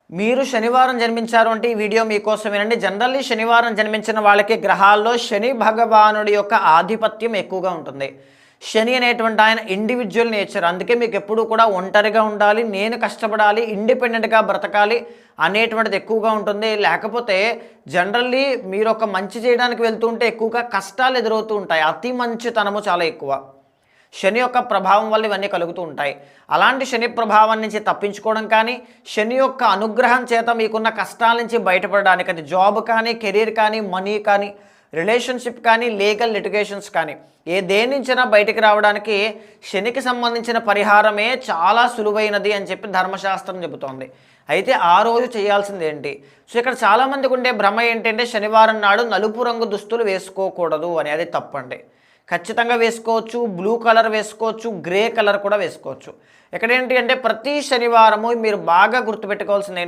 మీరు శనివారం జన్మించారు అంటే ఈ వీడియో మీకోసమేనండి. జనరల్లీ శనివారం జన్మించిన వాళ్ళకి గ్రహాల్లో శని భగవానుడి యొక్క ఆధిపత్యం ఎక్కువగా ఉంటుంది. శని అనేటువంటి ఆయన ఇండివిజువల్ నేచర్. అందుకే మీకు ఎప్పుడూ కూడా ఒంటరిగా ఉండాలి, నేను కష్టపడాలి, ఇండిపెండెంట్‌గా బ్రతకాలి అనేటువంటిది ఎక్కువగా ఉంటుంది. లేకపోతే జనరల్లీ మీరు ఒక మంచి చేయడానికి వెళ్తూ ఉంటే ఎక్కువగా కష్టాలు ఎదురవుతూ ఉంటాయి. అతి మంచితనము చాలా ఎక్కువ. శని యొక్క ప్రభావం వల్ల ఇవన్నీ కలుగుతూ ఉంటాయి. అలాంటి శని ప్రభావం నుంచి తప్పించుకోవడం కానీ, శని యొక్క అనుగ్రహం చేత మీకున్న కష్టాల నుంచి బయటపడడానికి, అది జాబ్ కానీ, కెరీర్ కానీ, మనీ కానీ, రిలేషన్షిప్ కానీ, లీగల్ లిటిగేషన్స్ కానీ, దేని నుంచైనా బయటికి రావడానికి శనికి సంబంధించిన పరిహారమే చాలా సులువైనది అని చెప్పి ధర్మశాస్త్రం చెబుతోంది. అయితే ఆ రోజు చేయాల్సింది ఏంటి? సో ఇక్కడ చాలామందికి ఉండే భ్రమ ఏంటంటే శనివారం నాడు నలుపు రంగు దుస్తులు వేసుకోకూడదు అని. అది తప్పండి. ఖచ్చితంగా వేసుకోవచ్చు. బ్లూ కలర్ వేసుకోవచ్చు, గ్రే కలర్ కూడా వేసుకోవచ్చు. ఇక్కడ ఏంటి అంటే ప్రతి శనివారము మీరు బాగా గుర్తుపెట్టుకోవాల్సింది ఏంటంటే